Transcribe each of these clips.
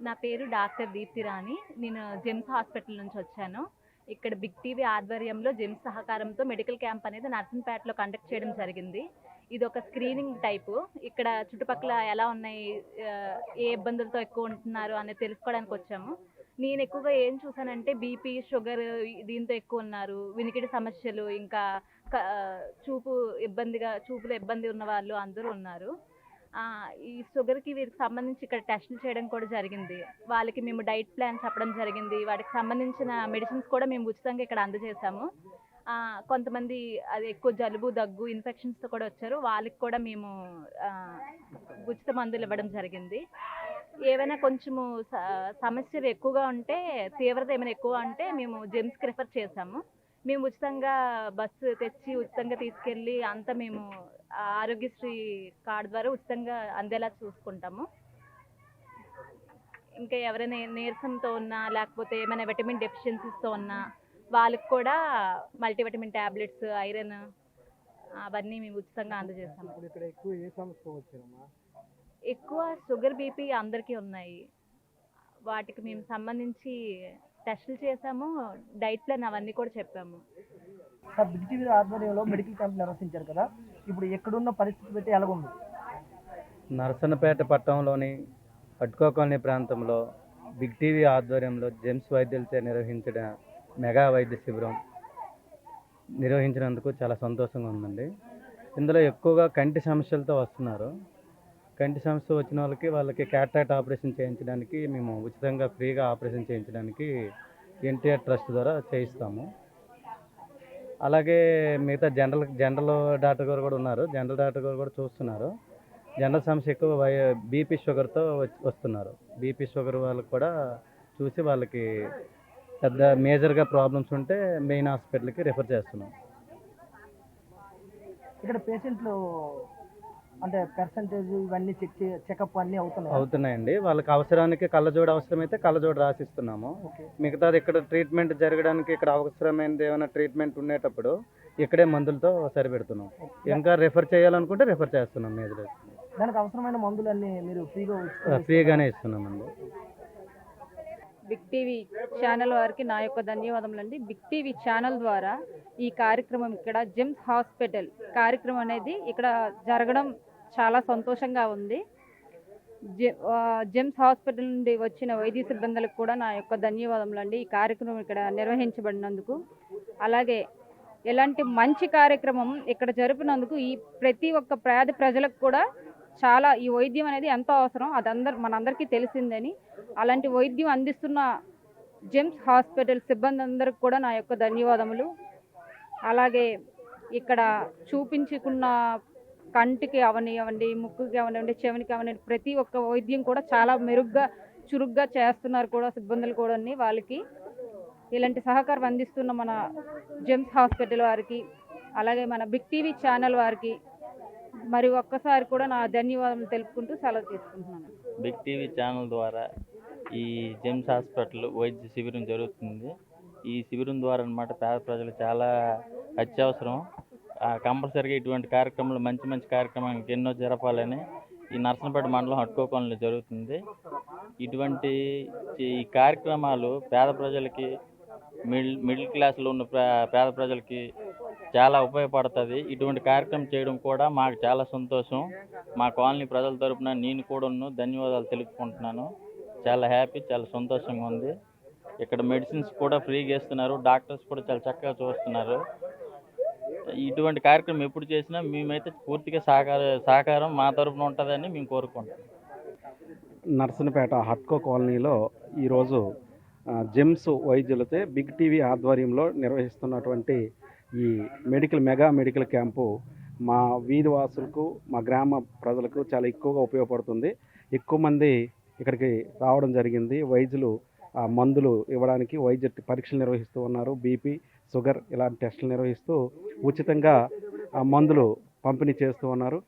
నా పేరు డాక్టర్ దీప్తి రాణి. నేను జెమ్స్ హాస్పిటల్ నుంచి వచ్చాను. ఇక్కడ బిగ్ టీవీ ఆధ్వర్యంలో జెమ్స్ సహకారంతో మెడికల్ క్యాంప్ అనేది నర్సంపేటలో కండక్ట్ చేయడం జరిగింది. ఇది ఒక స్క్రీనింగ్ టైపు. ఇక్కడ చుట్టుపక్కల ఎలా ఉన్నాయి, ఏ ఇబ్బందులతో ఎక్కువ ఉంటున్నారు అనేది తెలుసుకోవడానికి వచ్చాము. నేను ఎక్కువగా ఏం చూసానంటే బీపీ, షుగర్ దీంతో ఎక్కువ ఉన్నారు. వినికిడి సమస్యలు, ఇంకా చూపులో ఇబ్బంది ఉన్న వాళ్ళు అందరూ ఉన్నారు. ఈ షుగర్‌కి వీరికి సంబంధించి ఇక్కడ టెస్టులు చేయడం కూడా జరిగింది. వాళ్ళకి మేము డైట్ ప్లాన్ చెప్పడం జరిగింది. వాటికి సంబంధించిన మెడిసిన్స్ కూడా మేము ఉచితంగా ఇక్కడ అందజేశాము. కొంతమంది అది ఎక్కువ జలుబు, దగ్గు, ఇన్ఫెక్షన్స్‌తో కూడా వచ్చారు. వాళ్ళకి కూడా మేము ఉచిత మందులు ఇవ్వడం జరిగింది. ఏవైనా కొంచెము సమస్యలు ఎక్కువగా ఉంటే, తీవ్రత ఏమైనా ఎక్కువ ఉంటే మేము జెమ్స్‌కి రిఫర్ చేశాము. మేము ఉచితంగా బస్సు తెచ్చి ఉచితంగా తీసుకెళ్ళి అంతా మేము ఆరోగ్యశ్రీ కార్డ్ ద్వారా ఉచితంగా అందేలా చూసుకుంటాము. ఇంకా ఎవరైనా నీరసంతో ఉన్నా, లేకపోతే ఏమైనా విటమిన్ డెఫిషియన్సీస్‌తో ఉన్నా వాళ్ళకి కూడా మల్టీవిటమిన్ టాబ్లెట్స్, ఐరన్ అవన్నీ మేము ఉచితంగా అందజేస్తాము. ఇప్పుడు ఇక్కడ ఎక్కువ ఏ సమస్యతో వచ్చారమ్మా? ఎక్కువ షుగర్, బీపీ అందరికీ ఉన్నాయి. వాటికి మేము సంబంధించి టెస్టులు చేసాము. డైట్ ప్లాన్ అవన్నీ కూడా చెప్పాము. సార్, బిగ్ టీవీ ఆధ్వర్యంలో మెడికల్ క్యాంప్ నిర్వహించారు కదా, ఇప్పుడు ఎక్కడున్న పరిస్థితి బట్టి ఎలాగుంది? నరసన్నపేట పట్టణంలోని అడ్కో కాలనీ ప్రాంతంలో బిగ్ టీవీ ఆధ్వర్యంలో జెమ్స్ వైద్యులచే నిర్వహించిన మెగా వైద్య శిబిరం నిర్వహించినందుకు చాలా సంతోషంగా ఉందండి. ఇందులో ఎక్కువగా కంటి సమస్యలతో వస్తున్నారు. కంటి సమస్య వచ్చిన వాళ్ళకి క్యాటరాక్ట్ ఆపరేషన్ చేయించడానికి మేము ఉచితంగా ఫ్రీగా ఆపరేషన్ చేయించడానికి ఎన్టీఆర్ ట్రస్ట్ ద్వారా చేయిస్తాము. అలాగే మిగతా జనరల్ డాక్టర్ గారు కూడా ఉన్నారు. జనరల్ డాక్టర్ గారు కూడా చూస్తున్నారు. జనరల్ సమస్య ఎక్కువ బీపీ, షుగర్తో వస్తున్నారు. బీపీ, షుగర్ వాళ్ళకి కూడా చూసి వాళ్ళకి పెద్ద మేజర్గా ప్రాబ్లమ్స్ ఉంటే మెయిన్ హాస్పిటల్కి రిఫర్ చేస్తున్నాం. ఇక్కడ పేషెంట్లు అంటే పర్సంటేజ్ ఇవన్నీ చెకప్ అన్నీ అవుతున్నాయండి. వాళ్ళకి అవసరానికి కళ్ళజోడు అవసరమైతే కళ్ళజోడు రాసిస్తున్నాము. మిగతాది ఇక్కడ ట్రీట్మెంట్ జరగడానికి ఇక్కడ అవసరమైనది ఏమైనా ట్రీట్మెంట్ ఉండేటప్పుడు ఇక్కడే మందులతో సరిపెడుతున్నాం. ఇంకా రిఫర్ చేయాలనుకుంటే రిఫర్ చేస్తున్నాం. మేజర్ దానికి అవసరమైన మందులన్నీ మీరు ఫ్రీగానే ఇస్తున్నామండి. బిగ్ టీవీ ఛానల్ వారికి నా యొక్క ధన్యవాదములండి. బిగ్ టీవీ ఛానల్ ద్వారా ఈ కార్యక్రమం ఇక్కడ జెమ్స్ హాస్పిటల్ కార్యక్రమం అనేది ఇక్కడ జరగడం చాలా సంతోషంగా ఉంది. జెమ్స్ హాస్పిటల్ నుండి వచ్చిన వైద్య సిబ్బందులకు కూడా నా యొక్క ధన్యవాదములండి. ఈ కార్యక్రమం ఇక్కడ నిర్వహించబడినందుకు, అలాగే ఎలాంటి మంచి కార్యక్రమం ఇక్కడ జరిపినందుకు ఈ ప్రతి ఒక్క పేద ప్రజలకు కూడా చాలా ఈ వైద్యం అనేది ఎంతో అవసరం. అది మనందరికీ తెలిసిందని, అలాంటి వైద్యం అందిస్తున్న జెమ్స్ హాస్పిటల్ సిబ్బంది అందరికి కూడా నా యొక్క ధన్యవాదములు. అలాగే ఇక్కడ చూపించుకున్న కంటికి అవనివ్వండి, ముక్కుకి అవనివ్వండి, చెవినికి అవనివ్వండి, ప్రతి ఒక్క వైద్యం కూడా చాలా మెరుగ్గా, చురుగ్గా చేస్తున్నారు కూడా సిబ్బందులు కూడా. వాళ్ళకి ఇలాంటి సహకారం అందిస్తున్న మన జెమ్స్ హాస్పిటల్ వారికి, అలాగే మన బిగ్ టీవీ ఛానల్ వారికి మరి ఒక్కసారి కూడా నా ధన్యవాదాలు తెలుపుకుంటూ సెలవు తీసుకుంటున్నాను. బిగ్ టీవీ ఛానల్ ద్వారా ఈ జెమ్స్ హాస్పిటల్ వైద్య శిబిరం జరుగుతుంది. ఈ శిబిరం ద్వారా అన్నమాట పేద ప్రజలు చాలా అత్యవసరం. కంపల్సరీగా ఇటువంటి కార్యక్రమాలు మంచి కార్యక్రమాలు ఎన్నో జరపాలని ఈ నర్సంపేట మండలం అడ్కో కాలనీలో జరుగుతుంది. ఇటువంటి ఈ కార్యక్రమాలు పేద ప్రజలకి, మిడిల్ క్లాస్లో ఉన్న పేద ప్రజలకి చాలా ఉపయోగపడుతుంది. ఇటువంటి కార్యక్రమం చేయడం కూడా మాకు చాలా సంతోషం. మా కాలనీ ప్రజల తరపున నేను కూడా ధన్యవాదాలు తెలుపుకుంటున్నాను. చాలా హ్యాపీ, చాలా సంతోషంగా ఉంది. ఇక్కడ మెడిసిన్స్ కూడా ఫ్రీగా ఇస్తున్నారు. డాక్టర్స్ కూడా చాలా చక్కగా చూస్తున్నారు. ఇటువంటి కార్యక్రమం ఎప్పుడు చేసినా మేమైతే పూర్తిగా సహకారం మా తరపున ఉంటుందని మేము కోరుకుంటాం. నర్సనపేట హట్కో కాలనీలో ఈరోజు జెమ్స్ వైద్యులతో బిగ్ టీవీ ఆధ్వర్యంలో నిర్వహిస్తున్నటువంటి ఈ మెగా మెడికల్ క్యాంపు మా వీధి వాసులకు, మా గ్రామ ప్రజలకు చాలా ఎక్కువగా ఉపయోగపడుతుంది. ఎక్కువ మంది ఇక్కడికి రావడం జరిగింది. వైద్యులు మందులు ఇవ్వడానికి వైద్య పరీక్షలు నిర్వహిస్తూ ఉన్నారు. బీపీ, షుగర్ ఇలాంటి టెస్టులు నిర్వహిస్తూ ఉచితంగా మందులు పంపిణీ చేస్తూ ఉన్నారు.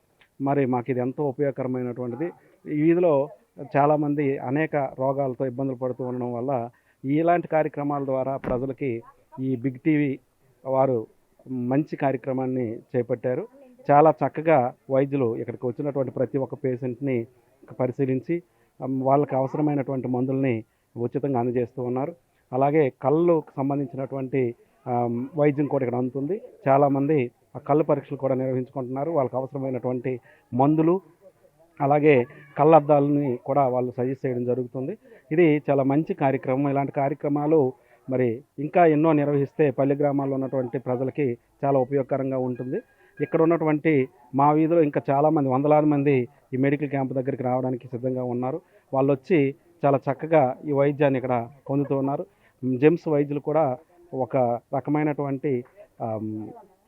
మరి మాకు ఇది ఎంతో ఉపయోగకరమైనటువంటిది. ఈ వీధిలో చాలామంది అనేక రోగాలతో ఇబ్బందులు పడుతూ ఉండడం వల్ల ఇలాంటి కార్యక్రమాల ద్వారా ప్రజలకి ఈ బిగ్ టీవీ వారు మంచి కార్యక్రమాన్ని చేపట్టారు. చాలా చక్కగా వైద్యులు ఇక్కడికి వచ్చినటువంటి ప్రతి ఒక్క పేషెంట్ని పరిశీలించి వాళ్ళకి అవసరమైనటువంటి మందుల్ని ఉచితంగా అందజేస్తూ ఉన్నారు. అలాగే కళ్ళకు సంబంధించినటువంటి వైద్యం కూడా ఇక్కడ అందుతుంది. చాలామంది ఆ కళ్ళు పరీక్షలు కూడా నిర్వహించుకుంటున్నారు. వాళ్ళకి అవసరమైనటువంటి మందులు అలాగే కళ్ళద్దాలని కూడా వాళ్ళు సజెస్ట్ చేయడం జరుగుతుంది. ఇది చాలా మంచి కార్యక్రమం. ఇలాంటి కార్యక్రమాలు మరి ఇంకా ఎన్నో నిర్వహిస్తే పల్లె గ్రామాల్లో ఉన్నటువంటి ప్రజలకి చాలా ఉపయోగకరంగా ఉంటుంది. ఇక్కడ ఉన్నటువంటి మా వీధిలో ఇంకా చాలామంది వందలాది మంది ఈ మెడికల్ క్యాంప్ దగ్గరికి రావడానికి సిద్ధంగా ఉన్నారు. వాళ్ళు వచ్చి చాలా చక్కగా ఈ వైద్యాన్ని ఇక్కడ పొందుతూ ఉన్నారు. జెమ్స్ వైద్యులు కూడా ఒక రకమైనటువంటి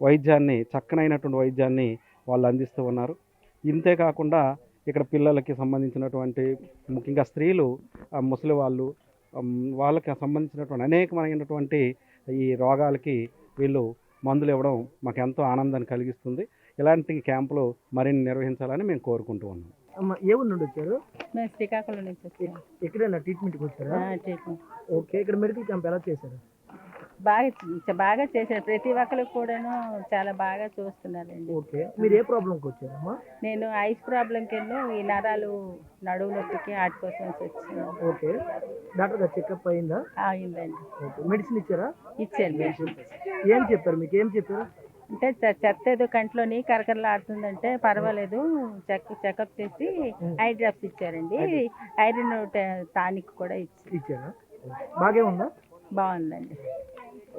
వైద్యాన్ని చక్కనైనటువంటి వైద్యాన్ని వాళ్ళు అందిస్తూ ఉన్నారు. ఇంతే కాకుండా ఇక్కడ పిల్లలకి సంబంధించినటువంటి ముఖ్యంగా స్త్రీలు ముసలి వాళ్ళు వాళ్ళకి సంబంధించినటువంటి అనేకమైనటువంటి ఈ రోగాలకి వీళ్ళు మందులు ఇవ్వడం మాకు ఎంతో ఆనందాన్ని కలిగిస్తుంది. ఇలాంటి క్యాంపులు మరిన్ని నిర్వహించాలని మేము కోరుకుంటూ ఉన్నాం. అమ్మ ఏ ఊరు నుండి వచ్చారు? మేము శ్రీకాకుళం నుంచి వచ్చాము. ఎక్కడైనా ట్రీట్మెంట్కి వచ్చారా? ఓకే, ఇక్కడ మెడికల్ క్యాంప్ ఎలా చేశారు? బాగా చేశారు. ప్రతి ఒక్కరికి కూడాను చాలా బాగా చూస్తున్నారండి. ఓకే, మీరు ఏ ప్రాబ్లంకి వచ్చారమ్మా? నేను ఐస్ ప్రాబ్లంకి ఈ నరాలు నడువు నొప్పికి వాటి కోసం వచ్చాను. ఓకే, డాక్టర్ గారు చెకప్ అయిందా? అయిందండి. ఓకే, మెడిసిన్ ఇచ్చారా? ఇచ్చాను. ఏం చెప్పారు మీకు? ఏం చెప్పారు? అంటే చెత్త ఏదో కంట్లోని కరకరలాడుతుందంటే పర్వాలేదు చెకప్ చేసి ఐ డ్రాప్స్ ఇచ్చారండి. ఐరన్ టానిక్ కూడా ఇచ్చారా? బాగే ఉందా? బాగుందండి.